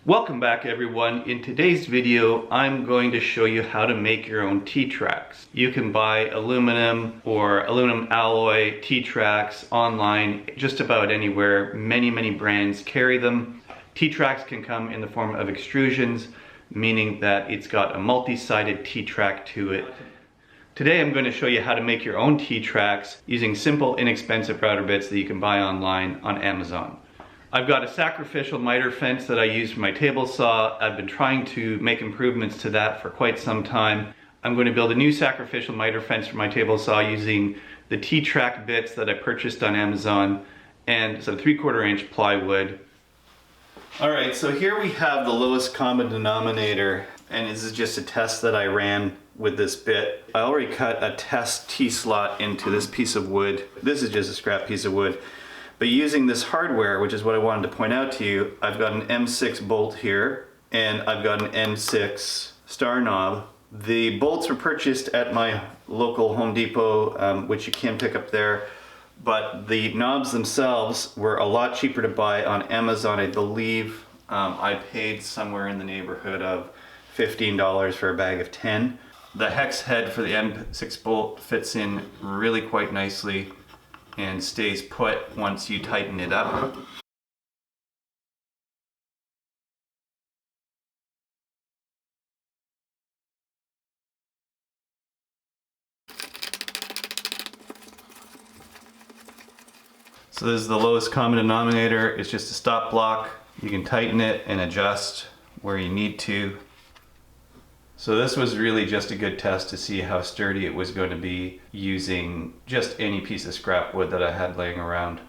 Welcome back everyone. In today's video, I'm going to show you how to make your own T-tracks. You can buy aluminum or aluminum alloy T-tracks online just about anywhere. Many brands carry them. T-tracks can come in the form of extrusions, meaning that it's got a multi-sided T-track to it. Today I'm going to show you how to make your own T-tracks using simple, inexpensive router bits that you can buy online on Amazon. I've got a sacrificial miter fence that I use for my table saw. I've been trying to make improvements to that for quite some time. I'm going to build a new sacrificial miter fence for my table saw using the T-track bits that I purchased on Amazon and some 3/4 inch plywood. Alright, so here we have the lowest common denominator, and this is just a test that I ran with this bit. I already cut a test T-slot into this piece of wood. This is just a scrap piece of wood. But using this hardware, which is what I wanted to point out to you, I've got an M6 bolt here, and I've got an M6 star knob. The bolts were purchased at my local Home Depot, which you can pick up there, but the knobs themselves were a lot cheaper to buy on Amazon. I believe I paid somewhere in the neighborhood of $15 for a bag of 10. The hex head for the M6 bolt fits in really quite nicely and stays put once you tighten it up. So this is the lowest common denominator. It's just a stop block. You can tighten it and adjust where you need to. So this was really just a good test to see how sturdy it was going to be using just any piece of scrap wood that I had laying around.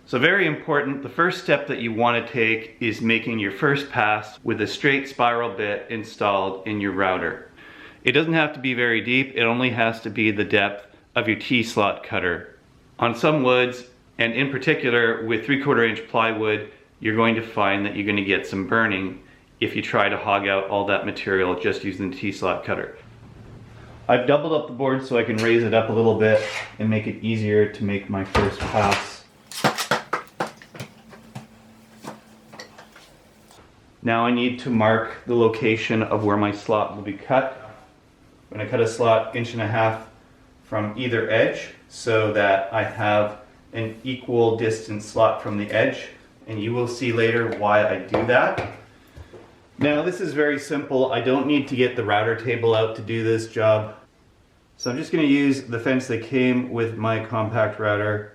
So very important, the first step that you want to take is making your first pass with a straight spiral bit installed in your router. It doesn't have to be very deep, it only has to be the depth of your TSlot cutter. On some woods, and in particular with 3/4 inch plywood, you're going to find that you're going to get some burning if you try to hog out all that material just using the TSlot cutter. I've doubled up the board so I can raise it up a little bit and make it easier to make my first pass. Now I need to mark the location of where my slot will be cut. I'm going to cut a slot 1.5 inches from either edge so that I have an equal distance slot from the edge, and you will see later why I do that. Now this is very simple. I don't need to get the router table out to do this job. So I'm just going to use the fence that came with my compact router.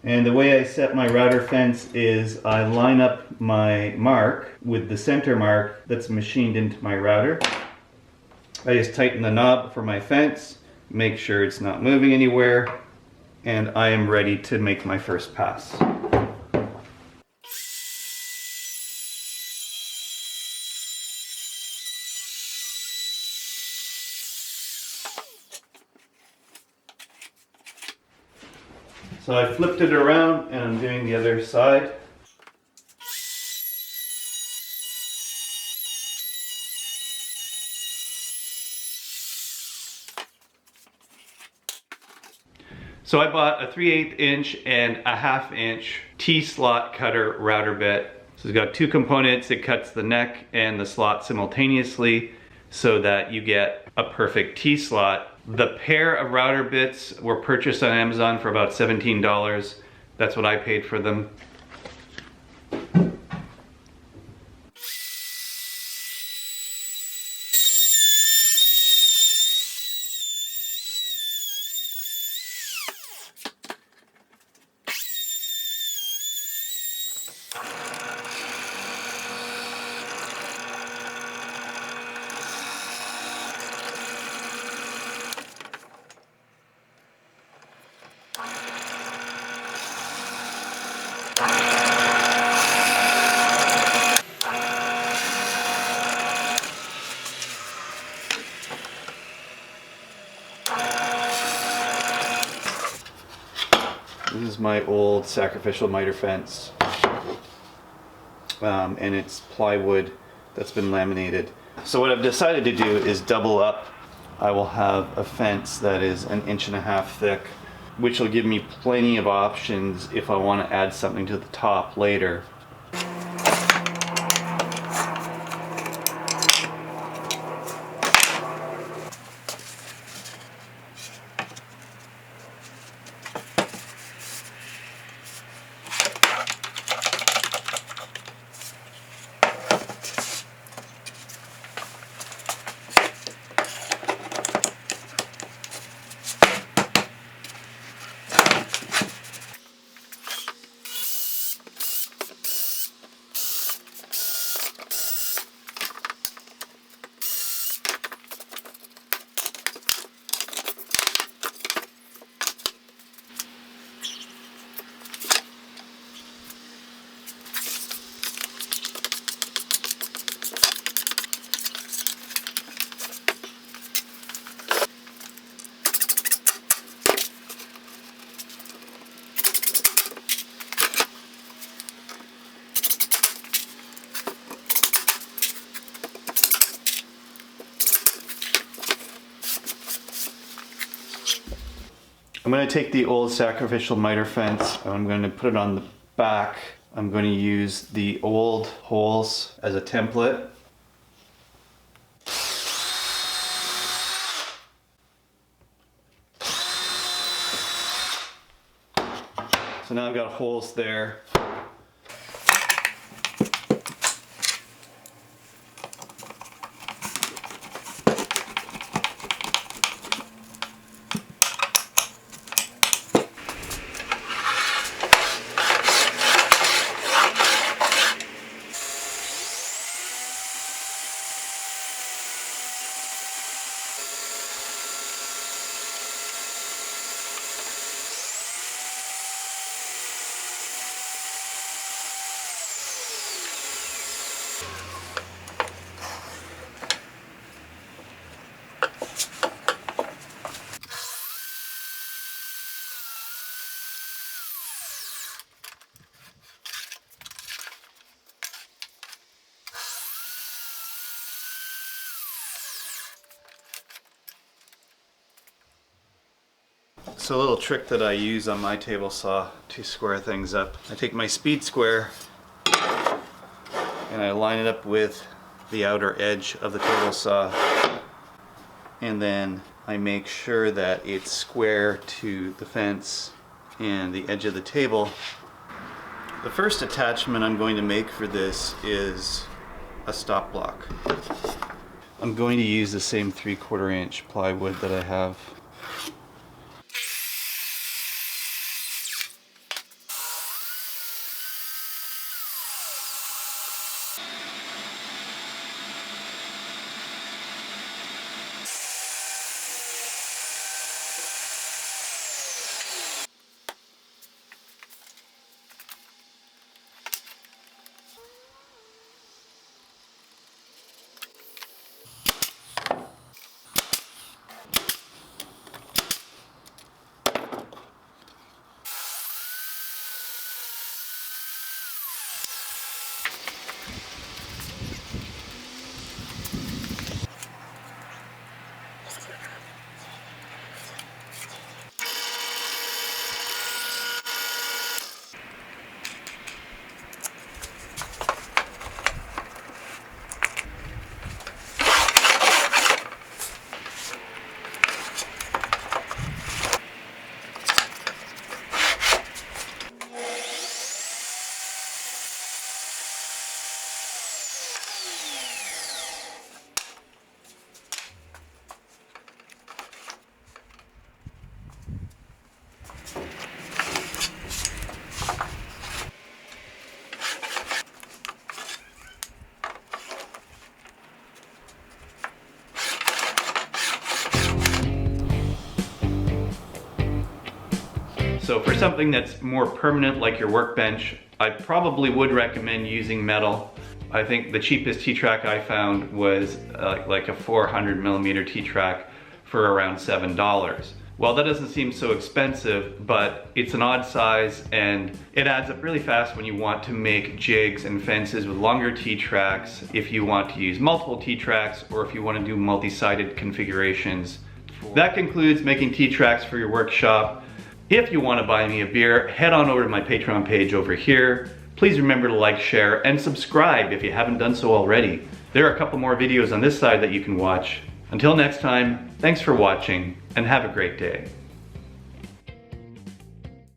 And the way I set my router fence is I line up my mark with the center mark that's machined into my router. I just tighten the knob for my fence, make sure it's not moving anywhere, and I am ready to make my first pass. So I flipped it around and I'm doing the other side. So I bought a 3/8 inch and a 1/2 inch T-slot cutter router bit. So it's got two components. It cuts the neck and the slot simultaneously so that you get a perfect T-slot. The pair of router bits were purchased on Amazon for about $17. That's what I paid for them. is my old sacrificial miter fence. And it's plywood that's been laminated. So what I've decided to do is double up. I will have a fence that is 1.5 inches thick, which will give me plenty of options if I want to add something to the top later. I'm going to take the old sacrificial miter fence and I'm going to put it on the back. I'm going to use the old holes as a template. So now I've got holes there. So a little trick that I use on my table saw to square things up. I take my speed square and I line it up with the outer edge of the table saw, and then I make sure that it's square to the fence and the edge of the table. The first attachment I'm going to make for this is a stop block. I'm going to use the same 3/4 inch plywood that I have. So for something that's more permanent like your workbench, I probably would recommend using metal. I think the cheapest T-track I found was like a 400mm T-track for around $7. Well, that doesn't seem so expensive, but it's an odd size and it adds up really fast when you want to make jigs and fences with longer T-tracks, if you want to use multiple T-tracks, or if you want to do multi-sided configurations. That concludes making T-tracks for your workshop. If you want to buy me a beer, head on over to my Patreon page over here. Please remember to like, share, and subscribe if you haven't done so already. There are a couple more videos on this side that you can watch. Until next time, thanks for watching, and have a great day.